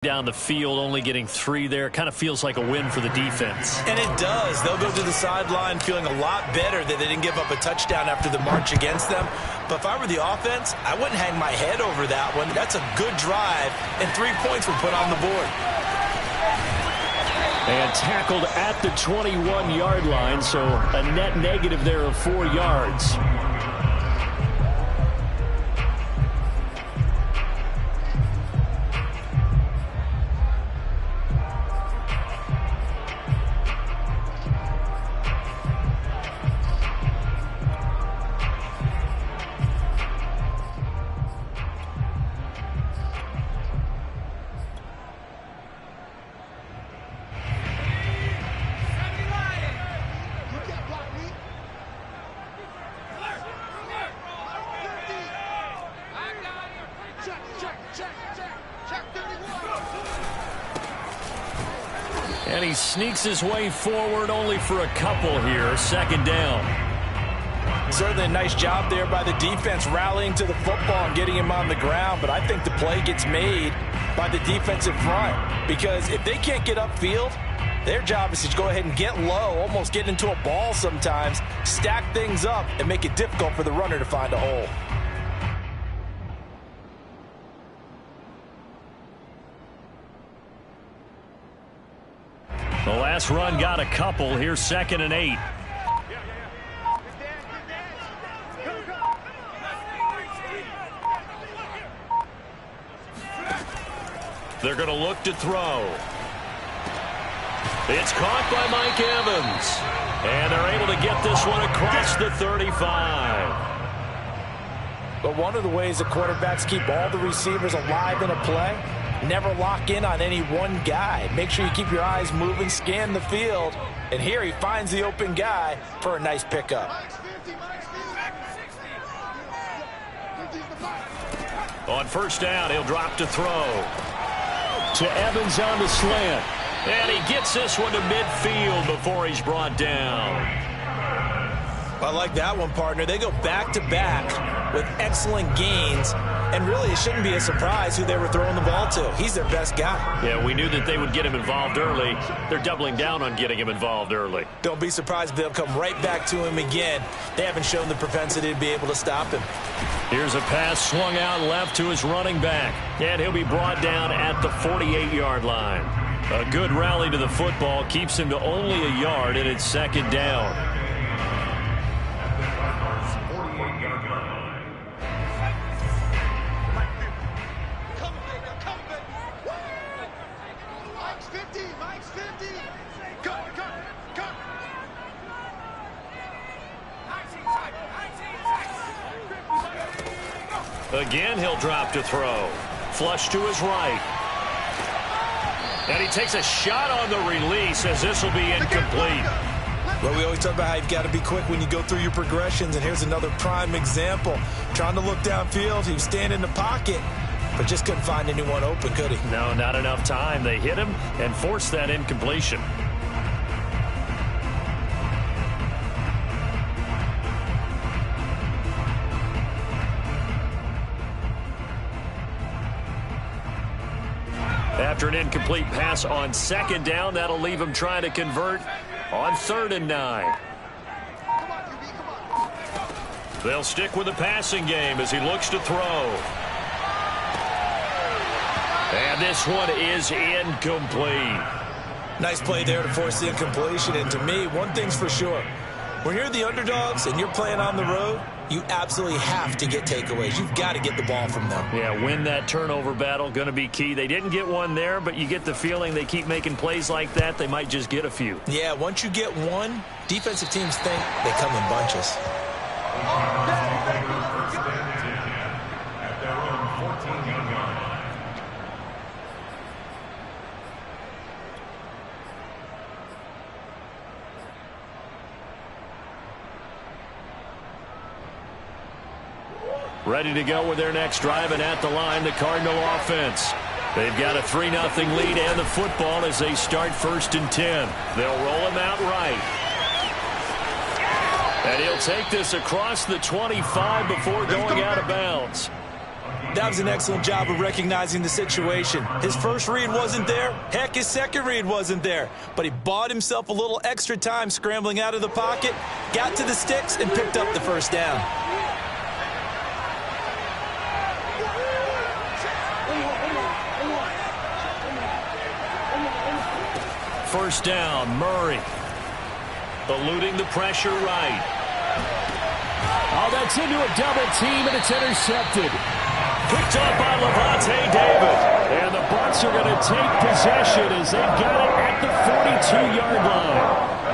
Down the field, only getting 3 there. Kind of feels like a win for the defense. And it does. They'll go to the sideline feeling a lot better that they didn't give up a touchdown after the march against them. But if I were the offense, I wouldn't hang my head over that one. That's a good drive, and 3 points were put on the board. And tackled at the 21-yard line, so a net negative there of 4 yards. And he sneaks his way forward only for a couple here. Second down. Certainly a nice job there by the defense rallying to the football and getting him on the ground. But I think the play gets made by the defensive front. Because if they can't get upfield, their job is to go ahead and get low, almost get into a ball sometimes, stack things up, and make it difficult for the runner to find a hole. The last run got a couple. Here's 2nd and 8. They're going to look to throw. It's caught by Mike Evans. And they're able to get this one across the 35. But one of the ways that quarterbacks keep all the receivers alive in a play, never lock in on any one guy. Make sure you keep your eyes moving, scan the field. And here he finds the open guy for a nice pickup. On first down, he'll drop to throw. To Evans on the slant. And he gets this one to midfield before he's brought down. I like that one, partner. They go back-to-back with excellent gains. And really, it shouldn't be a surprise who they were throwing the ball to. He's their best guy. Yeah, we knew that they would get him involved early. They're doubling down on getting him involved early. Don't be surprised if they'll come right back to him again. They haven't shown the propensity to be able to stop him. Here's a pass swung out left to his running back. And he'll be brought down at the 48-yard line. A good rally to the football keeps him to only a yard, and it's 2nd down. Again, he'll drop to throw. Flush to his right. And he takes a shot on the release as this will be incomplete. Well, we always talk about how you've got to be quick when you go through your progressions, and here's another prime example. Trying to look downfield, he was standing in the pocket, but just couldn't find anyone open, could he? No, not enough time. They hit him and forced that incompletion. After an incomplete pass on 2nd down, that'll leave him trying to convert on 3rd and 9. They'll stick with the passing game as he looks to throw. And this one is incomplete. Nice play there to force the incompletion. And to me, one thing's for sure. When you're the underdogs and you're playing on the road, you absolutely have to get takeaways. You've got to get the ball from them. Yeah, win that turnover battle, going to be key. They didn't get one there, but you get the feeling they keep making plays like that, they might just get a few. Yeah, once you get one, defensive teams think they come in bunches. Ready to go with their next drive, and at the line, the Cardinal offense. They've got a 3-0 lead and the football as they start 1st and 10. They'll roll him out right. And he'll take this across the 25 before going out of bounds. That was an excellent job of recognizing the situation. His first read wasn't there. Heck, his second read wasn't there. But he bought himself a little extra time scrambling out of the pocket, got to the sticks, and picked up the first down. First down, Murray. Eluding the pressure right. Oh, that's into a double team, and it's intercepted. Picked up by Lavonte David. And the Bucs are going to take possession as they got it at the 42-yard line.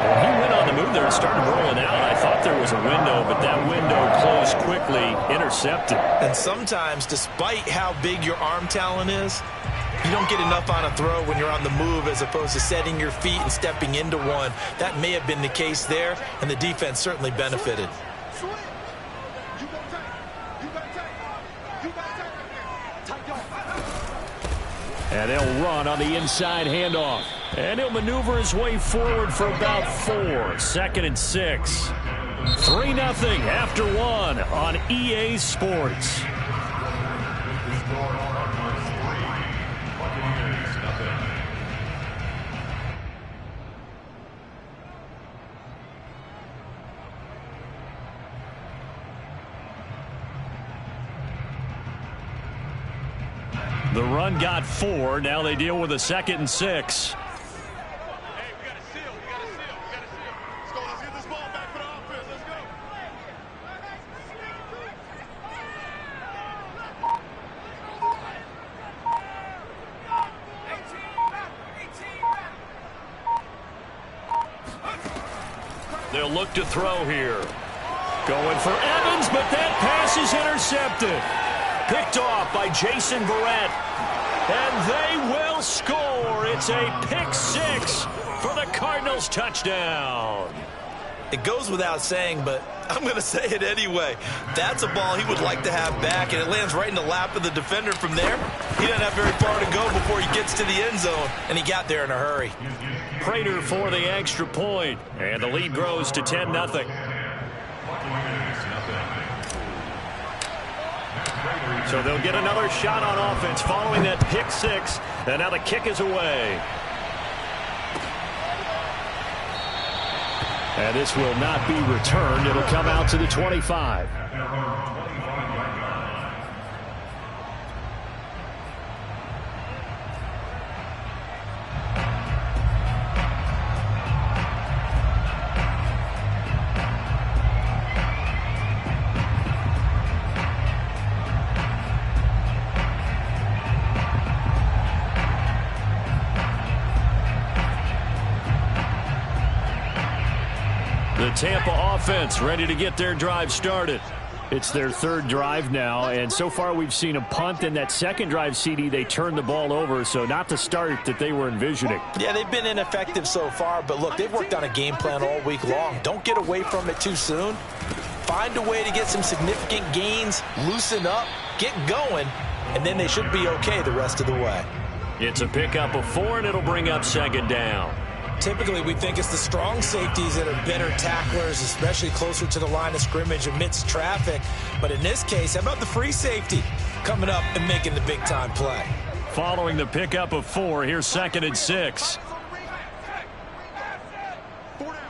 And he went on the move there and started rolling out. I thought there was a window, but that window closed quickly, intercepted. And sometimes, despite how big your arm talent is, you don't get enough on a throw when you're on the move as opposed to setting your feet and stepping into one. That may have been the case there, and the defense certainly benefited. And they'll run on the inside handoff. And he'll maneuver his way forward for about 4. Second and 6. 3-0 after 1 on EA Sports. The run got 4. Now they deal with a 2nd and 6. Hey, we got a seal. We got a seal. Let's go. Let's get this ball back for the offense. Let's go. They'll look to throw here. Going for Evans, but that pass is intercepted. Picked off by Jason Verrett. And they will score. It's a pick 6 for the Cardinals touchdown. It goes without saying, but I'm going to say it anyway. That's a ball he would like to have back, and it lands right in the lap of the defender from there. He doesn't have very far to go before he gets to the end zone, and he got there in a hurry. Prater for the extra point, and the lead grows to 10-0. So they'll get another shot on offense following that pick 6, and now the kick is away. And this will not be returned. It'll come out to the 25. The Tampa offense ready to get their drive started. It's their 3rd drive now, and so far we've seen a punt. In that second drive, CD, they turned the ball over, so not the start that they were envisioning. Yeah, they've been ineffective so far, but look, they've worked on a game plan all week long. Don't get away from it too soon. Find a way to get some significant gains, loosen up, get going, and then they should be okay the rest of the way. It's a pickup of 4, and it'll bring up 2nd down. Typically, we think it's the strong safeties that are better tacklers, especially closer to the line of scrimmage amidst traffic. But in this case, how about the free safety coming up and making the big-time play? Following the pickup of 4, here's 2nd and 6. 4 down.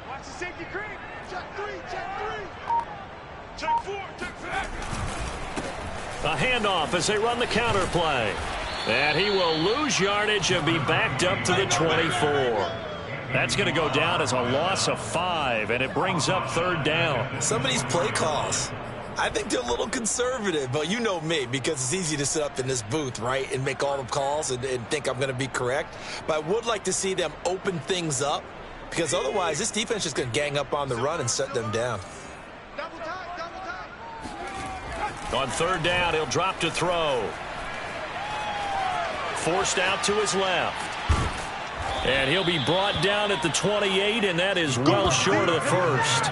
Watch the safety creep. Check 3. Check 4. A handoff as they run the counter play. And he will lose yardage and be backed up to the 24. That's going to go down as a loss of 5, and it brings up 3rd down. Some of these play calls, I think they're a little conservative, but you know me, because it's easy to sit up in this booth, right, and make all the calls and think I'm going to be correct. But I would like to see them open things up, because otherwise this defense is going to gang up on the run and shut them down. On 3rd down, he'll drop to throw. Forced out to his left. And he'll be brought down at the 28, and that is well short of the 1st.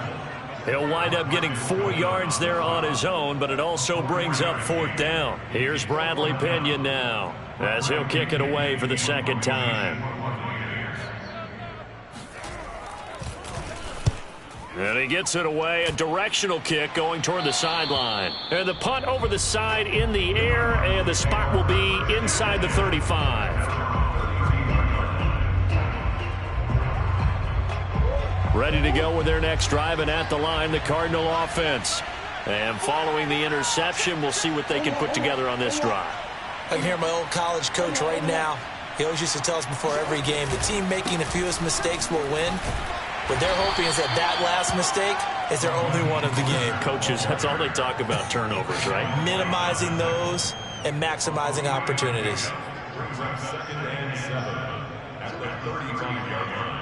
He'll wind up getting 4 yards there on his own, but it also brings up 4th down. Here's Bradley Pinion now, as he'll kick it away for the 2nd time. And he gets it away, a directional kick going toward the sideline. And the punt over the side in the air, and the spot will be inside the 35. Ready to go with their next drive, and at the line, the Cardinal offense. And following the interception, we'll see what they can put together on this drive. I can hear my old college coach right now. He always used to tell us before every game, the team making the fewest mistakes will win. What they're hoping is that last mistake is their only one of the game. Coaches, that's all they talk about, turnovers, right? Minimizing those and maximizing opportunities. Second and 7 at the 35-yard line.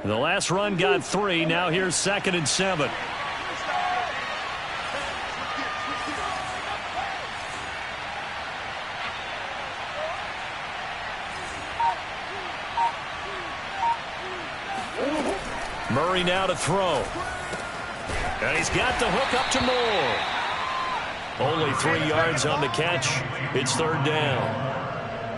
The last run got 3. Now here's 2nd and 7. Murray now to throw. And he's got the hook up to Moore. Only 3 yards on the catch. It's 3rd down.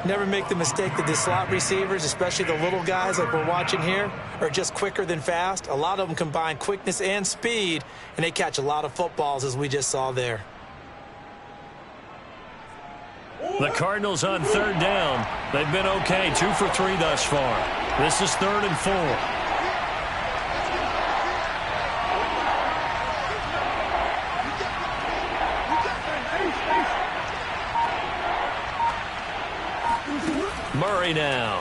Never make the mistake that the slot receivers, especially the little guys like we're watching here, are just quicker than fast. A lot of them combine quickness and speed, and they catch a lot of footballs, as we just saw there. The Cardinals on 3rd down. They've been okay, 2 for 3 thus far. This is 3rd and 4. Murray now.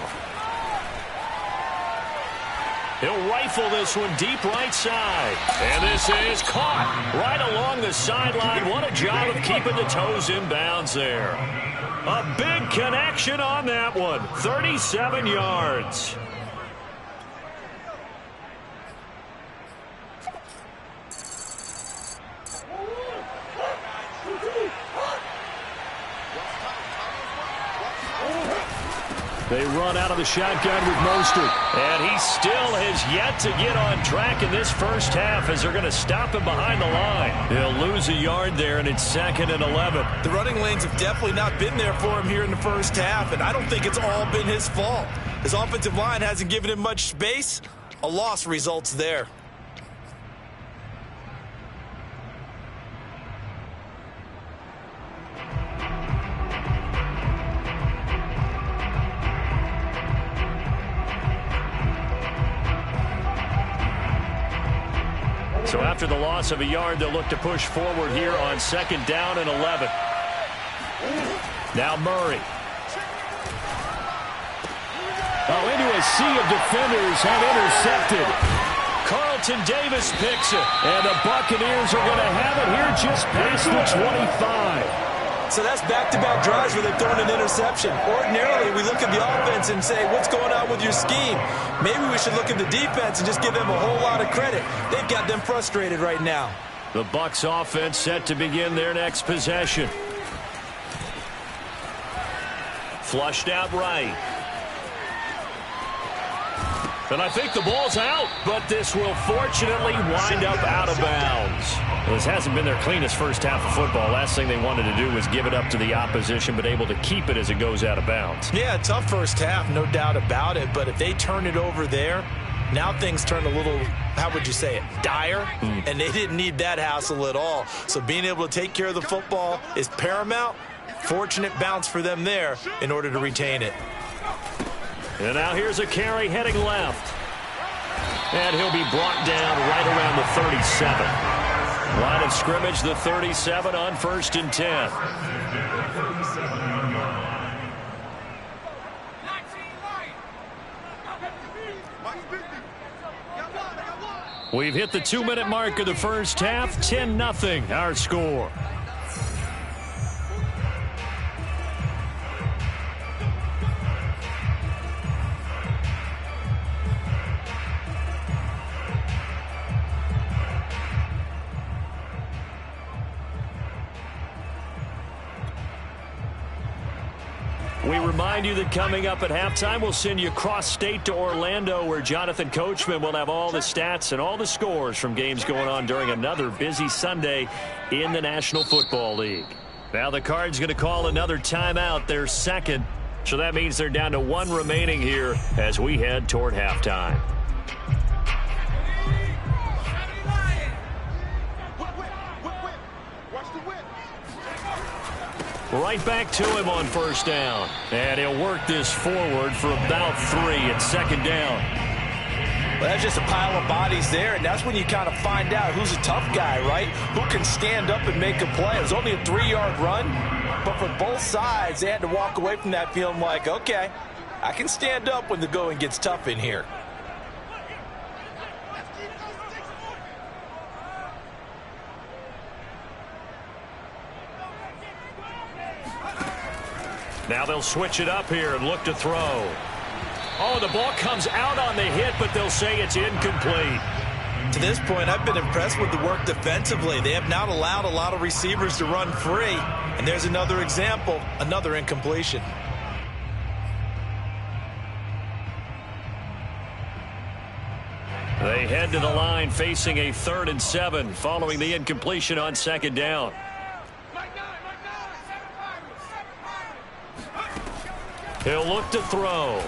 He'll rifle this one deep right side. And this is caught right along the sideline. What a job of keeping the toes in bounds there. A big connection on that one. 37 yards. They run out of the shotgun with Mostert. And he still has yet to get on track in this first half as they're going to stop him behind the line. He'll lose a yard there, and it's 2nd and 11. The running lanes have definitely not been there for him here in the first half, and I don't think it's all been his fault. His offensive line hasn't given him much space. A loss results there. So after the loss of a yard, they'll look to push forward here on 2nd down and 11. Now Murray. Oh, into a sea of defenders and intercepted. Carlton Davis picks it. And the Buccaneers are going to have it here just past the 25. So that's back-to-back drives where they've thrown an interception. Ordinarily, we look at the offense and say, what's going on with your scheme? Maybe we should look at the defense and just give them a whole lot of credit. They've got them frustrated right now. The Bucs offense set to begin their next possession. Flushed out right. And I think the ball's out, but this will fortunately wind up out of bounds. Well, this hasn't been their cleanest first half of football. Last thing they wanted to do was give it up to the opposition, but able to keep it as it goes out of bounds. Yeah, tough first half, no doubt about it. But if they turn it over there, now things turn a little, how would you say it, dire? And they didn't need that hassle at all. So being able to take care of the football is paramount. Fortunate bounce for them there in order to retain it. And now here's a carry heading left. And he'll be brought down right around the 37. Line of scrimmage, the 37 on 1st and 10. We've hit the 2-minute mark of the first half. 10-0 our score. We remind you that coming up at halftime, we'll send you cross-state to Orlando, where Jonathan Coachman will have all the stats and all the scores from games going on during another busy Sunday in the National Football League. Now the Cards going to call another timeout, their second. So that means they're down to one remaining here as we head toward halftime. Right back to him on first down. And he'll work this forward for about 3 at second down. Well, that's just a pile of bodies there, and that's when you kind of find out who's a tough guy, right? Who can stand up and make a play. It was only a 3-yard run, but for both sides, they had to walk away from that feeling like, okay, I can stand up when the going gets tough in here. Now they'll switch it up here and look to throw. Oh, the ball comes out on the hit, but they'll say it's incomplete. To this point, I've been impressed with the work defensively. They have not allowed a lot of receivers to run free. And there's another example, another incompletion. They head to the line facing a 3rd and 7 following the incompletion on second down. He'll look to throw.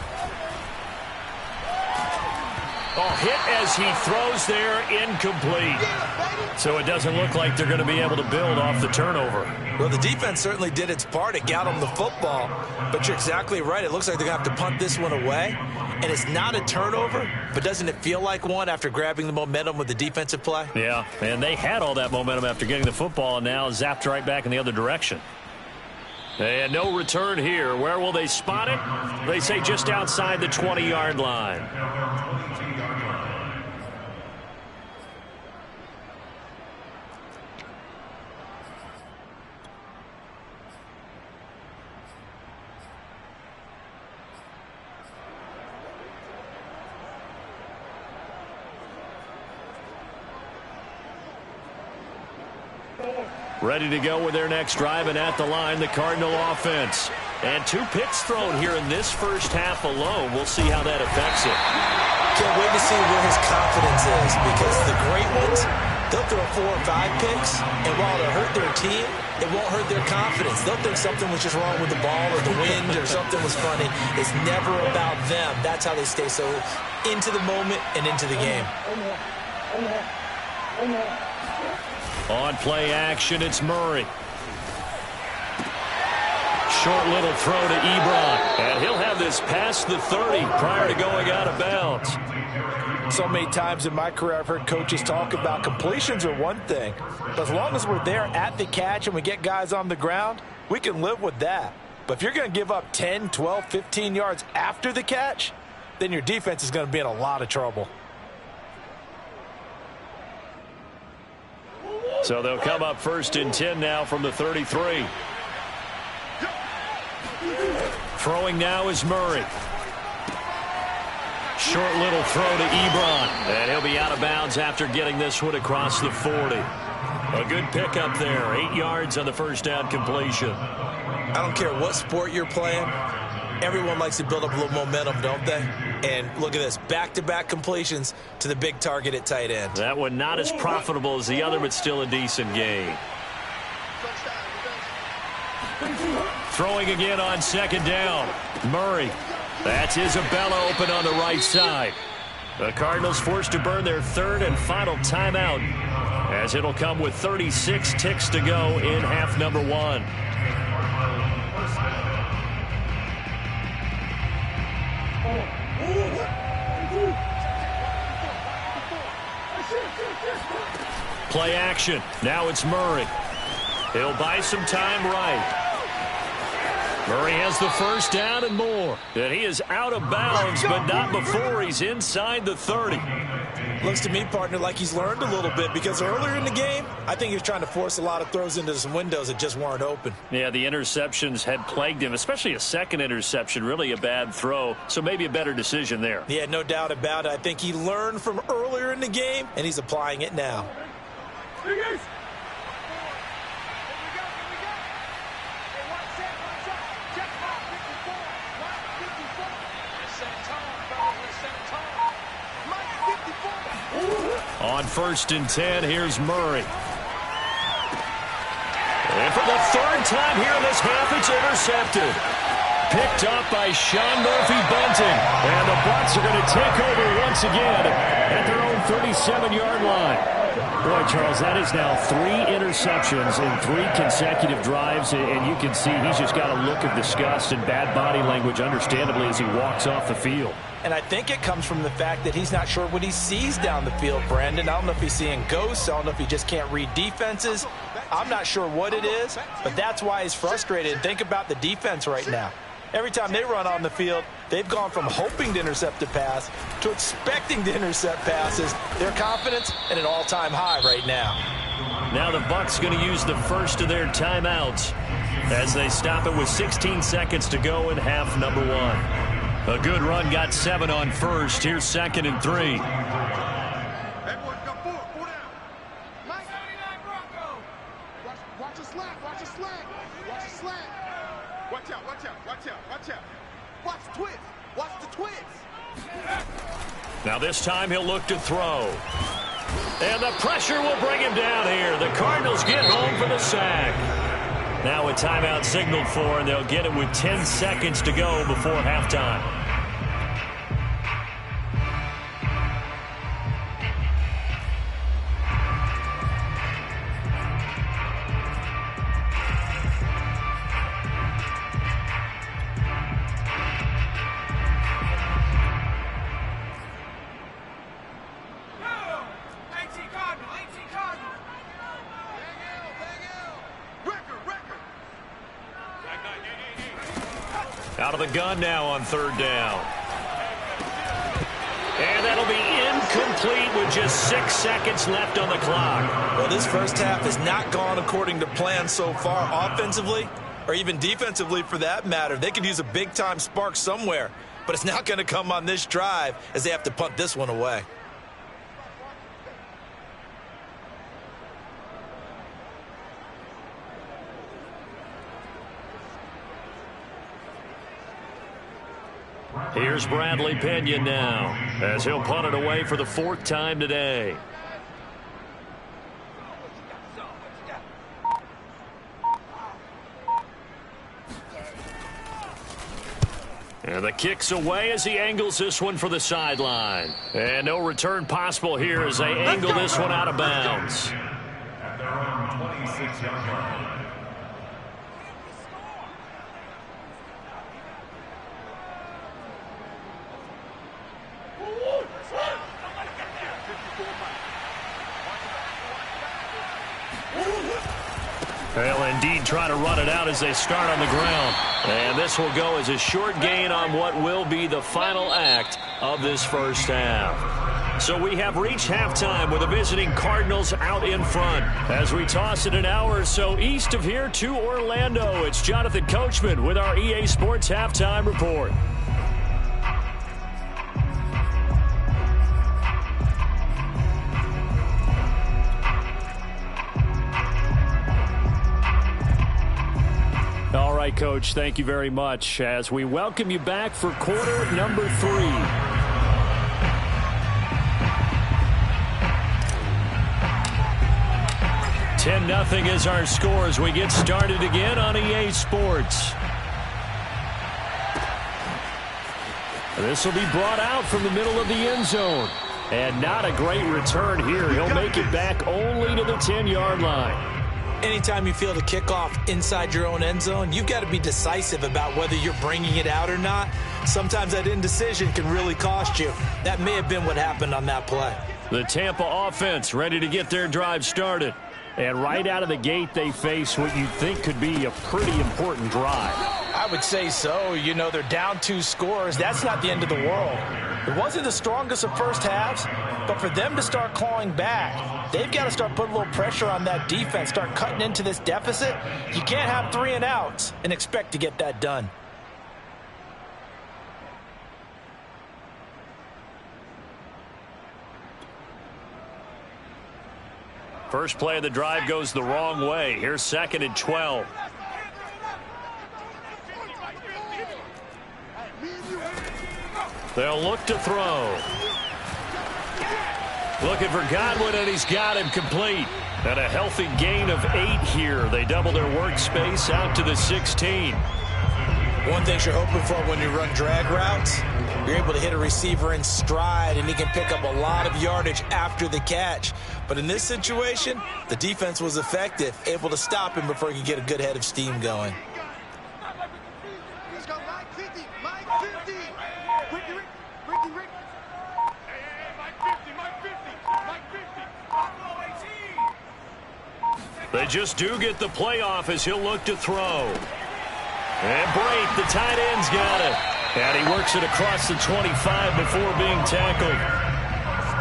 Oh, hit as he throws there, incomplete. So it doesn't look like they're going to be able to build off the turnover. Well, the defense certainly did its part. It got them the football. But you're exactly right. It looks like they're going to have to punt this one away. And it's not a turnover, but doesn't it feel like one after grabbing the momentum with the defensive play? Yeah, and they had all that momentum after getting the football and now zapped right back in the other direction. And no return here. Where will they spot it? They say just outside the 20-yard line. Ready to go with their next drive, and at the line, the Cardinal offense. And 2 picks thrown here in this first half alone. We'll see how that affects it. Can't wait to see where his confidence is, because the great ones, they'll throw 4 or 5 picks, and while it'll hurt their team, it won't hurt their confidence. They'll think something was just wrong with the ball or the wind or something was funny. It's never about them. That's how they stay so into the moment and into the game. On play action, it's Murray. Short little throw to Ebron. And he'll have this past the 30 prior to going out of bounds. So many times in my career I've heard coaches talk about completions are one thing. But as long as we're there at the catch and we get guys on the ground, we can live with that. But if you're going to give up 10, 12, 15 yards after the catch, then your defense is going to be in a lot of trouble. So they'll come up 1st and 10 now from the 33. Throwing now is Murray. Short little throw to Ebron. And he'll be out of bounds after getting this one across the 40. A good pickup there. 8 yards on the first down completion. I don't care what sport you're playing. Everyone likes to build up a little momentum, don't they? And look at this, back-to-back completions to the big target at tight end. That one not as profitable as the other, but still a decent gain. Throwing again on second down. Murray. That's Isabella open on the right side. The Cardinals forced to burn their 3rd and final timeout, as it'll come with 36 ticks to go in half number 1. Play action. Now it's Murray. He'll buy some time right. Murray has the first down and more. And he is out of bounds, but not before he's inside the 30. Looks to me, partner, like he's learned a little bit, because earlier in the game, I think he was trying to force a lot of throws into some windows that just weren't open. Yeah, the interceptions had plagued him, especially a second interception, really a bad throw. So maybe a better decision there. Yeah, no doubt about it. I think he learned from earlier in the game, and he's applying it now. On 1st and 10, here's Murray. And for the 3rd time here in this half, it's intercepted. Picked up by Sean Murphy-Bunting. And the Bucs are going to take over once again at their own 37-yard line. Boy, Charles, that is now 3 interceptions in 3 consecutive drives, and you can see he's just got a look of disgust and bad body language, understandably, as he walks off the field. And I think it comes from the fact that he's not sure what he sees down the field, Brandon. I don't know if he's seeing ghosts. I don't know if he just can't read defenses. I'm not sure what it is, but that's why he's frustrated. And think about the defense right now. Every time they run on the field, they've gone from hoping to intercept a pass to expecting to intercept passes. Their confidence at an all-time high right now. Now the Bucs going to use the first of their timeouts as they stop it with 16 seconds to go in half number 1. A good run, got 7 on 1st. Here's 2nd and 3. Watch a slant, watch a slant, watch a slant. Watch out, watch out, watch out, watch out. Watch the twist, watch the twist. Now this time he'll look to throw. And the pressure will bring him down here. The Cardinals get home for the sack. Now a timeout signaled for, and they'll get it with 10 seconds to go before halftime. Out of the gun now on 3rd down. And that'll be incomplete with just 6 seconds left on the clock. Well, this first half has not gone according to plan so far offensively, or even defensively for that matter. They could use a big-time spark somewhere, but it's not going to come on this drive as they have to punt this one away. Here's Bradley Pinion now, as he'll punt it away for the 4th time today. And the kick's away as he angles this one for the sideline. And no return possible here as they angle this one out of bounds. At their own 26-yard line. They'll indeed try to run it out as they start on the ground. And this will go as a short gain on what will be the final act of this first half. So we have reached halftime with the visiting Cardinals out in front. As we toss it an hour or so east of here to Orlando, it's Jonathan Coachman with our EA Sports Halftime Report. All right, Coach, thank you very much as we welcome you back for quarter number 3. (10-0) is our score as we get started again on EA Sports. This will be brought out from the middle of the end zone. And not a great return here. He'll make it back only to the 10-yard line. Anytime you feel the kickoff inside your own end zone, you've got to be decisive about whether you're bringing it out or not. Sometimes that indecision can really cost you. That may have been what happened on that play. The Tampa offense ready to get their drive started. And right out of the gate, they face what you think could be a pretty important drive. I would say so. You know, they're down 2 scores. That's not the end of the world. It wasn't the strongest of first halves, but for them to start clawing back, they've got to start putting a little pressure on that defense, start cutting into this deficit. You can't have 3 and outs and expect to get that done. First play of the drive goes the wrong way. Here's 2nd and 12. They'll look to throw. Looking for Godwin, and he's got him complete. And a healthy gain of 8 here. They double their workspace out to the 16. One thing you're hoping for when you run drag routes, you're able to hit a receiver in stride, and he can pick up a lot of yardage after the catch. But in this situation, the defense was effective, able to stop him before he could get a good head of steam going. Let's go, Mike 50, Mike 50. Ricky. Hey, Mike 50, Mike 50. They just do get the playoff as he'll look to throw. And Brate, the tight end's got it. And he works it across the 25 before being tackled.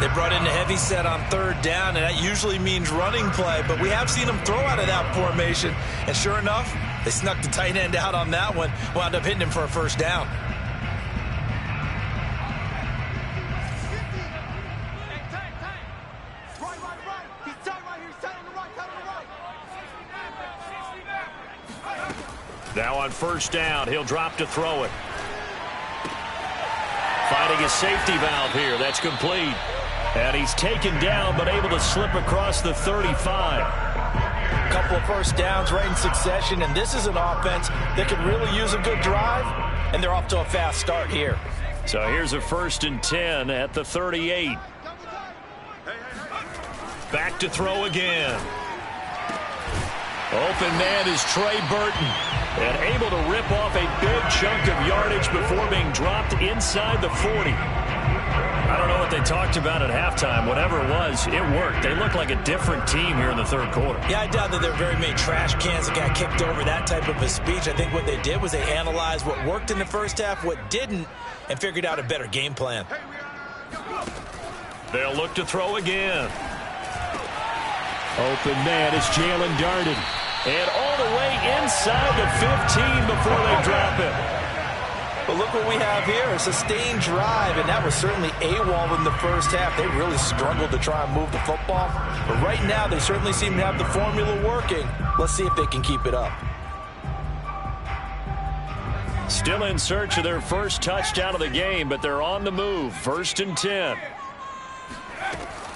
They brought in a heavy set on 3rd down, and that usually means running play. But we have seen them throw out of that formation. And sure enough, they snuck the tight end out on that one. Wound up hitting him for a 1st down. Now on 1st down, he'll drop to throw it. Finding a safety valve here. That's complete. And he's taken down, but able to slip across the 35. Couple of 1st downs right in succession, and this is an offense that could really use a good drive, and they're off to a fast start here. So here's a 1st and 10 at the 38. Back to throw again. Open man is Trey Burton. And able to rip off a big chunk of yardage before being dropped inside the 40. I don't know what they talked about at halftime. Whatever it was, it worked. They look like a different team here in the 3rd quarter. Yeah, I doubt that there are very many trash cans that got kicked over, that type of a speech. I think what they did was they analyzed what worked in the 1st half, what didn't, and figured out a better game plan. They'll look to throw again. Open man is Jalen Darden. And all the way inside the 15 before they drop it. But look what we have here, a sustained drive, and that was certainly AWOL in the 1st half. They really struggled to try and move the football. But right now, they certainly seem to have the formula working. Let's see if they can keep it up. Still in search of their 1st touchdown of the game, but they're on the move. 1st and 10.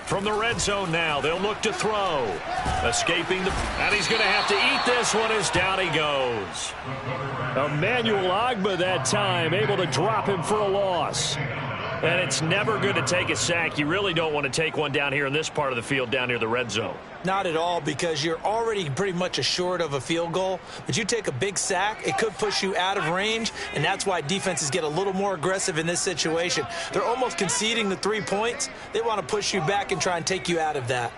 From the red zone now, they'll look to throw. Escaping the... And he's going to have to eat this one as down he goes. Emmanuel Ogbah that time, able to drop him for a loss. And it's never good to take a sack. You really don't want to take one down here in this part of the field down near the red zone. Not at all, because you're already pretty much assured of a field goal. But you take a big sack, it could push you out of range, and that's why defenses get a little more aggressive in this situation. They're almost conceding the 3 points. They want to push you back and try and take you out of that.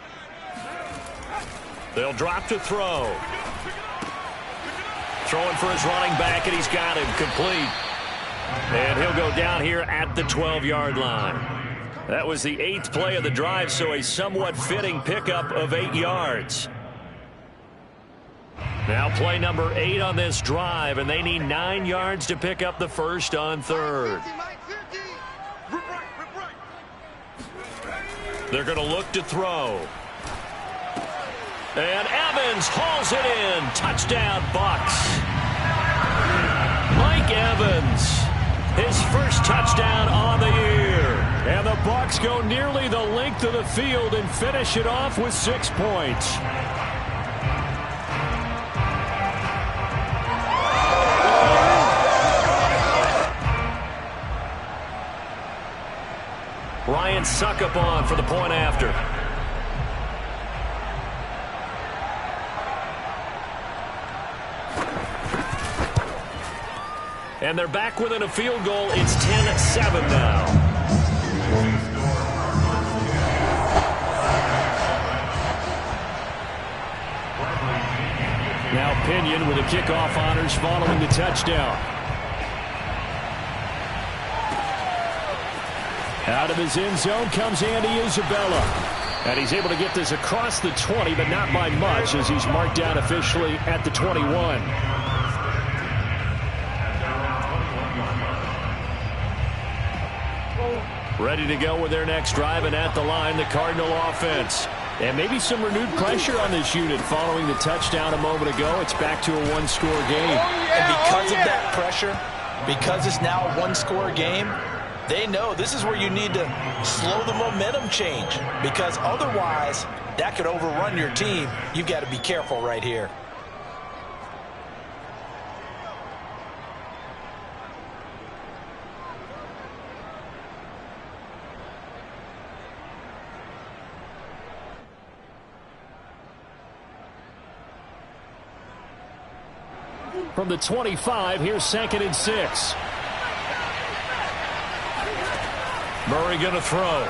They'll drop to throw. Throwing for his running back, and he's got him complete. And he'll go down here at the 12-yard line. That was the 8th play of the drive, so a somewhat fitting pickup of 8 yards. Now play number 8 on this drive, and they need 9 yards to pick up the 1st on 3rd. They're going to look to throw. And Evans hauls it in. Touchdown, Bucs. Mike Evans, his 1st touchdown on the year. And the Bucs go nearly the length of the field and finish it off with 6 points. Ryan Succop on for the point after. And they're back within a field goal. It's 10-7 now. Now Pinion with the kickoff honors following the touchdown. Out of his end zone comes Andy Isabella. And he's able to get this across the 20, but not by much, as he's marked down officially at the 21. Ready to go with their next drive, and at the line, the Cardinal offense. And maybe some renewed pressure on this unit following the touchdown a moment ago. It's back to a one-score game. And because of that pressure, because it's now a one-score game, They know this is where you need to slow the momentum change, because otherwise that could overrun your team. You've got to be careful right here. From the 25, here's 2nd and 6. Murray going to throw.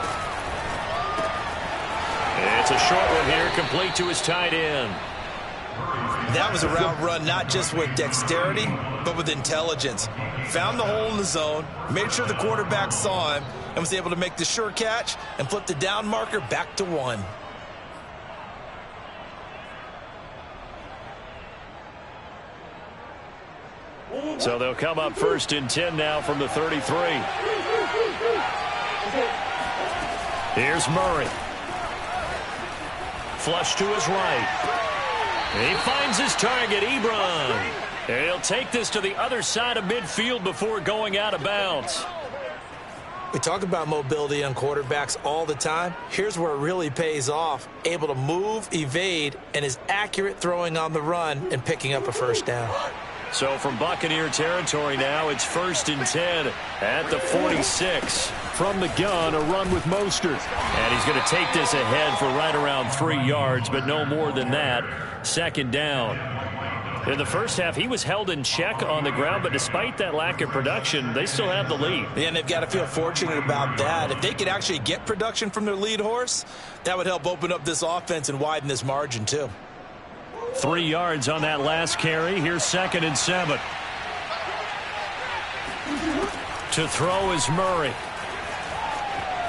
It's a short one here, complete to his tight end. That was a route run not just with dexterity, but with intelligence. Found the hole in the zone, made sure the quarterback saw him, and was able to make the sure catch and flip the down marker back to 1. So they'll come up 1st and 10 now from the 33. Here's Murray. Flush to his right. He finds his target, Ebron. He'll take this to the other side of midfield before going out of bounds. We talk about mobility on quarterbacks all the time. Here's where it really pays off. Able to move, evade, and is accurate throwing on the run and picking up a first down. So from Buccaneer territory now, it's 1st and 10 at the 46. From the gun, a run with Mostert. And he's going to take this ahead for right around 3 yards, but no more than that. 2nd down. In the first half, he was held in check on the ground, but despite that lack of production, they still have the lead. And they've got to feel fortunate about that. If they could actually get production from their lead horse, that would help open up this offense and widen this margin too. 3 yards on that last carry. Here's 2nd and 7. To throw is Murray.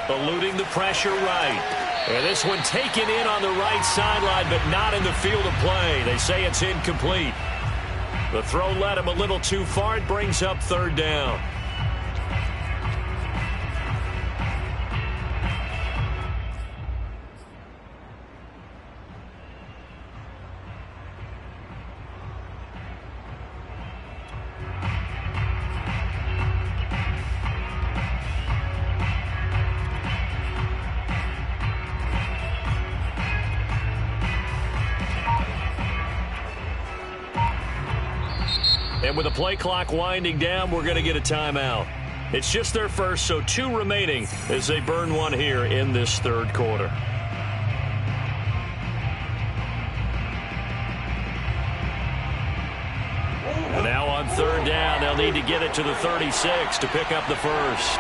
Eluding the pressure right. And this one taken in on the right sideline, but not in the field of play. They say it's incomplete. The throw led him a little too far. It brings up 3rd down. And with the play clock winding down, we're going to get a timeout. It's just their first, so 2 remaining as they burn one here in this 3rd quarter. And now on 3rd down, they'll need to get it to the 36 to pick up the first.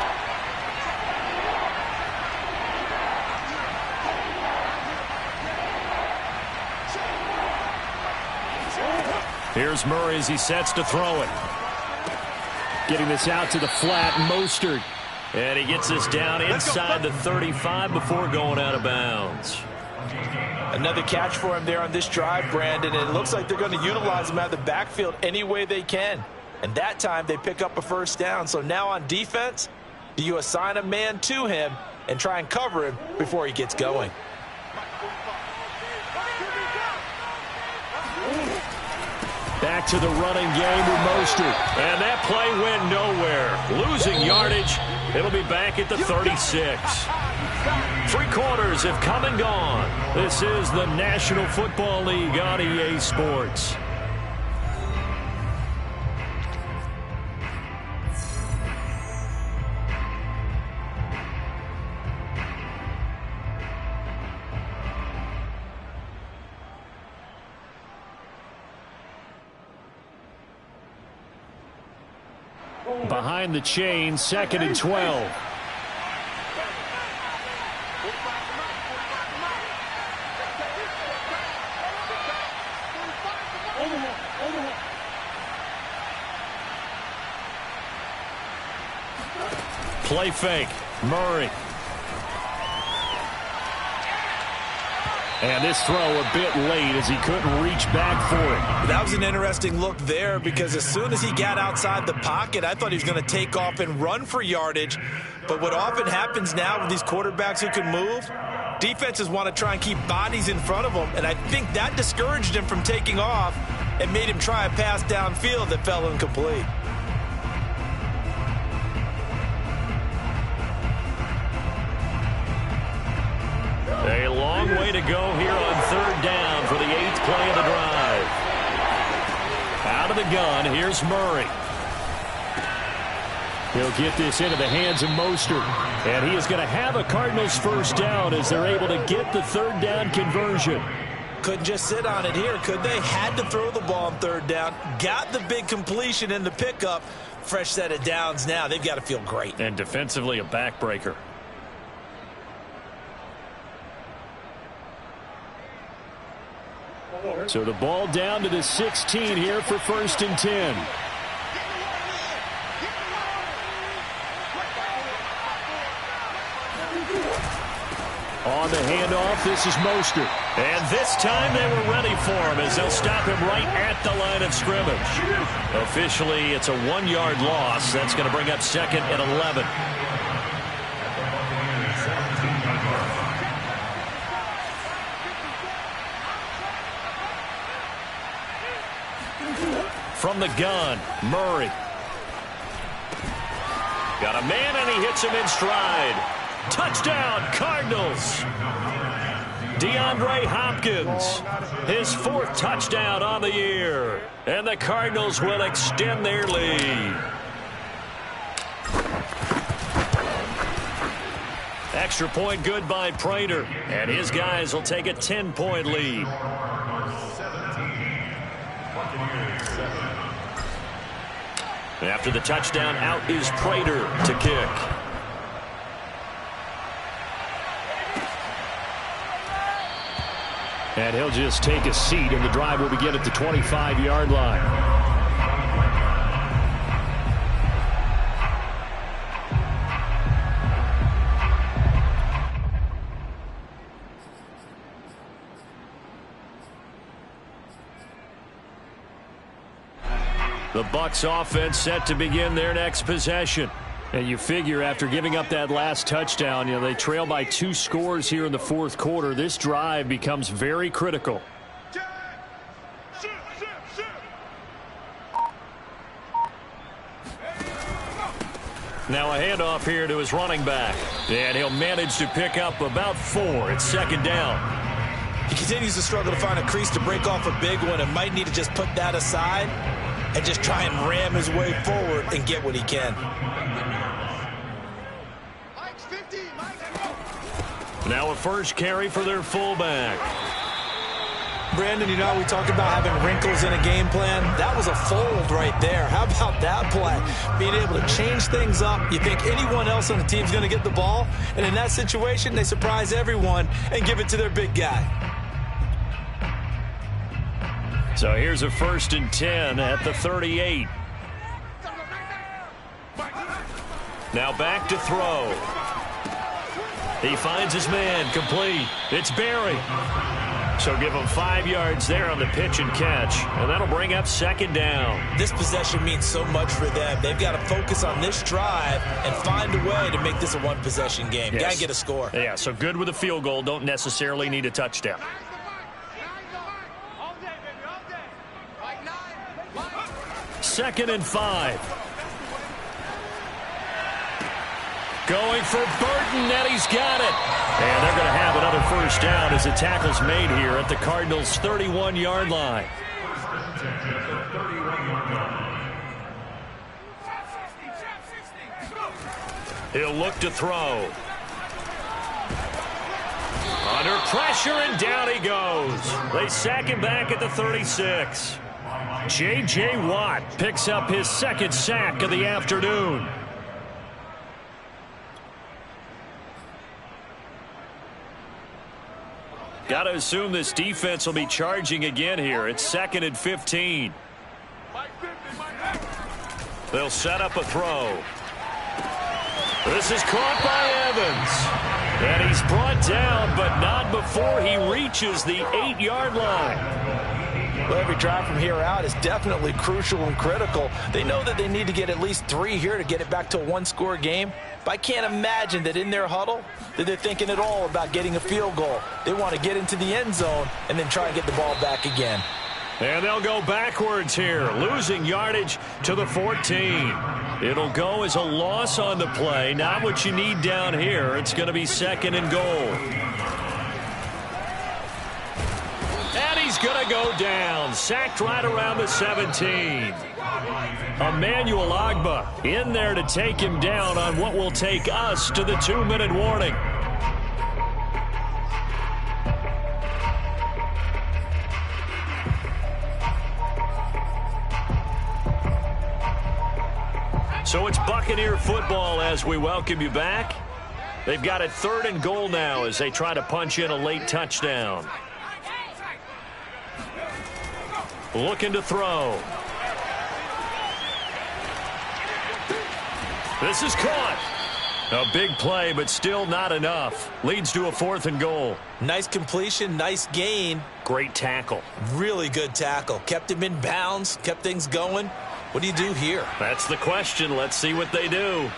Here's Murray as he sets to throw it. Getting this out to the flat, Mostert. And he gets this down inside the 35 before going out of bounds. Another catch for him there on this drive, Brandon, and it looks like they're going to utilize him out of the backfield any way they can. And that time they pick up a first down. So now on defense, do you assign a man to him and try and cover him before he gets going? Back to the running game with Mostert. And that play went nowhere. Losing yardage. It'll be back at the 36. 3 quarters have come and gone. This is the National Football League on EA Sports. Behind the chain, 2nd and 12. Play fake. Murray. And this throw a bit late as he couldn't reach back for it. That was an interesting look there because as soon as he got outside the pocket, I thought he was going to take off and run for yardage. But what often happens now with these quarterbacks who can move, defenses want to try and keep bodies in front of them. And I think that discouraged him from taking off and made him try a pass downfield that fell incomplete. way to go here on third down for the 8th play of the drive. Out of the gun, here's Murray. He'll get this into the hands of Mostert. And he is going to have a Cardinals first down as they're able to get the third down conversion. Couldn't just sit on it here, could they? Had to throw the ball on third down. Got the big completion in the pickup. Fresh set of downs now. They've got to feel great. And defensively, a backbreaker. So the ball down to the 16 here for 1st and 10. On the handoff, this is Mostert. And this time they were ready for him as they'll stop him right at the line of scrimmage. Officially, it's a 1-yard loss. That's going to bring up 2nd and 11. From the gun, Murray. Got a man and he hits him in stride. Touchdown, Cardinals. DeAndre Hopkins, his 4th touchdown on the year. And the Cardinals will extend their lead. Extra point good by Prater. And his guys will take a 10-point lead. After the touchdown, out is Prater to kick. And he'll just take a seat, and the drive will begin at the 25-yard line. The Bucs offense set to begin their next possession. And you figure after giving up that last touchdown, they trail by 2 scores here in the 4th quarter. This drive becomes very critical. Now a handoff here to his running back. And he'll manage to pick up about 4. It's 2nd down. He continues to struggle to find a crease to break off a big one and might need to just put that aside and just try and ram his way forward and get what he can. Now a first carry for their fullback. Brandon, you know how we talk about having wrinkles in a game plan? That was a fold right there. How about that play? Being able to change things up. You think anyone else on the team is going to get the ball, and in that situation, they surprise everyone and give it to their big guy. So here's a 1st and 10 at the 38. Now back to throw. He finds his man, complete. It's Berry. So give him 5 yards there on the pitch and catch, and that'll bring up 2nd down. This possession means so much for them. They've got to focus on this drive and find a way to make this a 1-possession game. Yes. Got to get a score. Yeah, so good with a field goal. Don't necessarily need a touchdown. 2nd and 5. Going for Burton, and he's got it. And they're going to have another first down as the tackle's made here at the Cardinals' 31-yard line. He'll look to throw. Under pressure, and down he goes. They sack him back at the 36. J.J. Watt picks up his 2nd sack of the afternoon. Got to assume this defense will be charging again here. It's 2nd and 15. They'll set up a throw. This is caught by Evans. And he's brought down, but not before he reaches the 8-yard line. Well, every drive from here out is definitely crucial and critical. They know that they need to get at least 3 here to get it back to a 1-score game. But I can't imagine that in their huddle that they're thinking at all about getting a field goal. They want to get into the end zone and then try and get the ball back again. And they'll go backwards here, losing yardage to the 14. It'll go as a loss on the play. Not what you need down here. It's going to be 2nd and goal. he's going to go down. Sacked right around the 17. Emmanuel Ogbah in there to take him down on what will take us to the 2-minute warning. So it's Buccaneer football as we welcome you back. They've got it 3rd and goal now as they try to punch in a late touchdown. Looking to throw. This is caught. A big play, but still not enough. Leads to a 4th and goal. Nice completion, nice gain. Great tackle. Really good tackle. Kept him in bounds, kept things going. What do you do here? That's the question. Let's see what they do.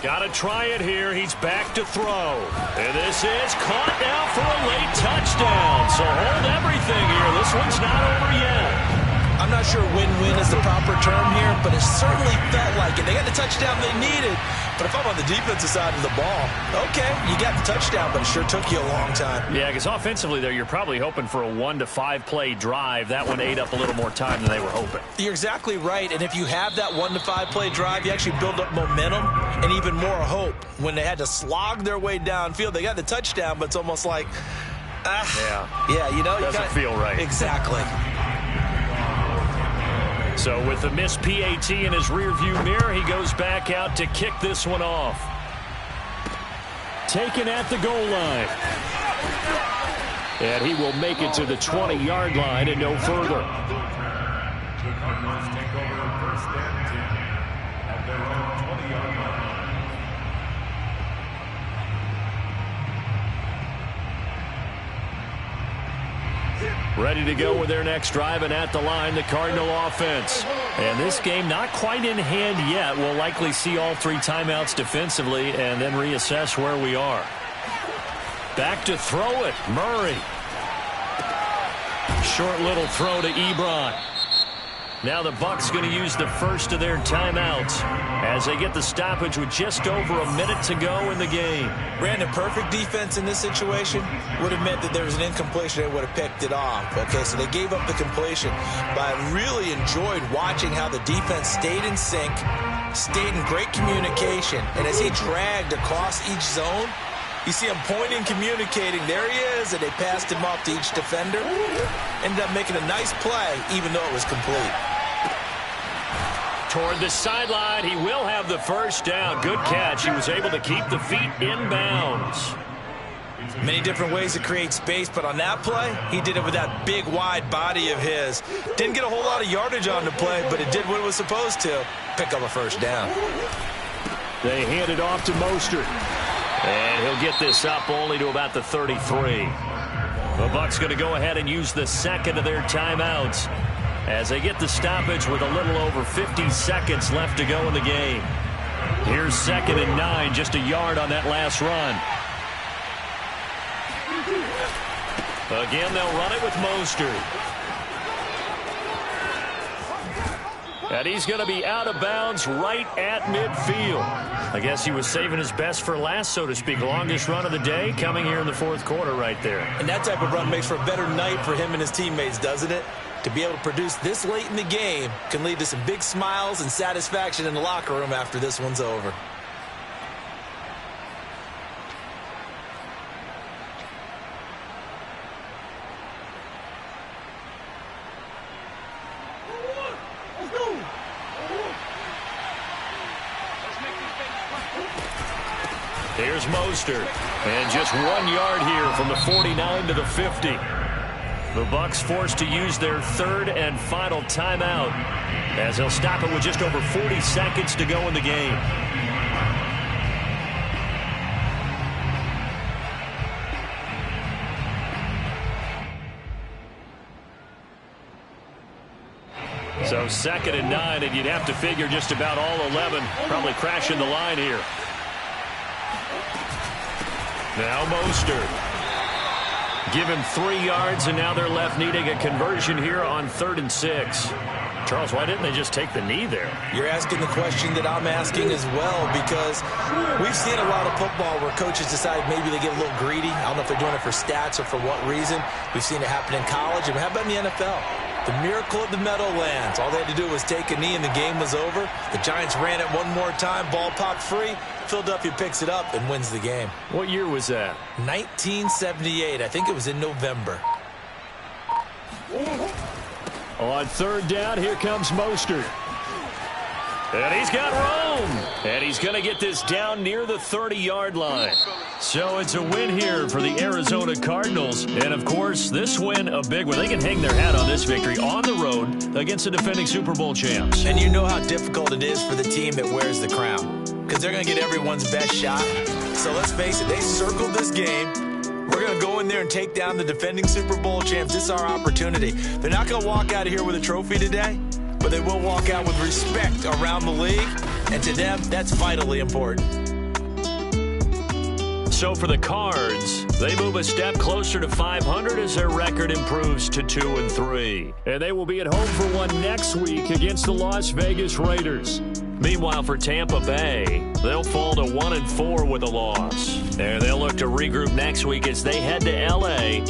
Got to try it here. He's back to throw. And this is caught now for a late touchdown. So hold everything here. This one's not over yet. I'm not sure win-win is the proper term here, but it certainly felt like it. They got the touchdown they needed. But if I'm on the defensive side of the ball, okay, you got the touchdown, but it sure took you a long time. Yeah, because offensively there, you're probably hoping for a 1 to 5 play drive. That one ate up a little more time than they were hoping. You're exactly right. And if you have that 1 to 5 play drive, you actually build up momentum and even more hope. When they had to slog their way downfield, they got the touchdown, but it's almost like, yeah, you know, doesn't feel right. Exactly. So with the missed PAT in his rearview mirror, he goes back out to kick this one off. Taken at the goal line. And he will make it to the 20-yard line and no further. The Cardinals take over 1st and 10 at their own 20-yard line. Ready to go with their next drive, and at the line, the Cardinal offense. And this game not quite in hand yet. We'll likely see all 3 timeouts defensively and then reassess where we are. Back to throw it, Murray. Short little throw to Ebron. Now the Bucs going to use the first of their timeouts as they get the stoppage with just over a minute to go in the game. Brandon, perfect defense in this situation would have meant that there was an incompletion. They would have picked it off. Okay, so they gave up the completion. But I really enjoyed watching how the defense stayed in sync, stayed in great communication. And as he dragged across each zone, you see him pointing, communicating. There he is, and they passed him off to each defender. Ended up making a nice play, even though it was complete. Toward the sideline, he will have the first down. Good catch. He was able to keep the feet in bounds. Many different ways to create space, but on that play, he did it with that big, wide body of his. Didn't get a whole lot of yardage on the play, but it did what it was supposed to. Pick up a first down. They hand it off to Mostert. And he'll get this up only to about the 33. The Bucs going to go ahead and use the second of their timeouts as they get the stoppage with a little over 50 seconds left to go in the game. Here's 2nd and 9, just a yard on that last run. Again, they'll run it with Mostert. And he's going to be out of bounds right at midfield. I guess he was saving his best for last, so to speak. Longest run of the day coming here in the 4th quarter right there. And that type of run makes for a better night for him and his teammates, doesn't it? To be able to produce this late in the game can lead to some big smiles and satisfaction in the locker room after this one's over. Here's Mostert. And just 1 yard here from the 49 to the 50. The Bucs forced to use their 3rd and final timeout as they'll stop it with just over 40 seconds to go in the game. So 2nd and 9, and you'd have to figure just about all 11 probably crashing the line here. Now Mostert. Give him 3 yards, and now they're left needing a conversion here on 3rd and 6. Charles, why didn't they just take the knee there? You're asking the question that I'm asking as well, because we've seen a lot of football where coaches decide maybe they get a little greedy. I don't know if they're doing it for stats or for what reason. We've seen it happen in college. And how about in the NFL? The miracle of the Meadowlands. All they had to do was take a knee and the game was over. The Giants ran it one more time. Ball popped free. Philadelphia picks it up and wins the game. What year was that? 1978. I think it was in November. On 3rd down, here comes Mostert. And he's got room. And he's going to get this down near the 30-yard line. So it's a win here for the Arizona Cardinals. And, of course, this win a big one. They can hang their hat on this victory on the road against the defending Super Bowl champs. And you know how difficult it is for the team that wears the crown, because they're going to get everyone's best shot. So let's face it, they circled this game. We're going to go in there and take down the defending Super Bowl champs. This is our opportunity. They're not going to walk out of here with a trophy today, but they will walk out with respect around the league. And to them, that's vitally important. So for the Cards, they move a step closer to 500 as their record improves to 2-3. And they will be at home for one next week against the Las Vegas Raiders. Meanwhile, for Tampa Bay, they'll fall to 1-4 with a loss. And they'll look to regroup next week as they head to L.A.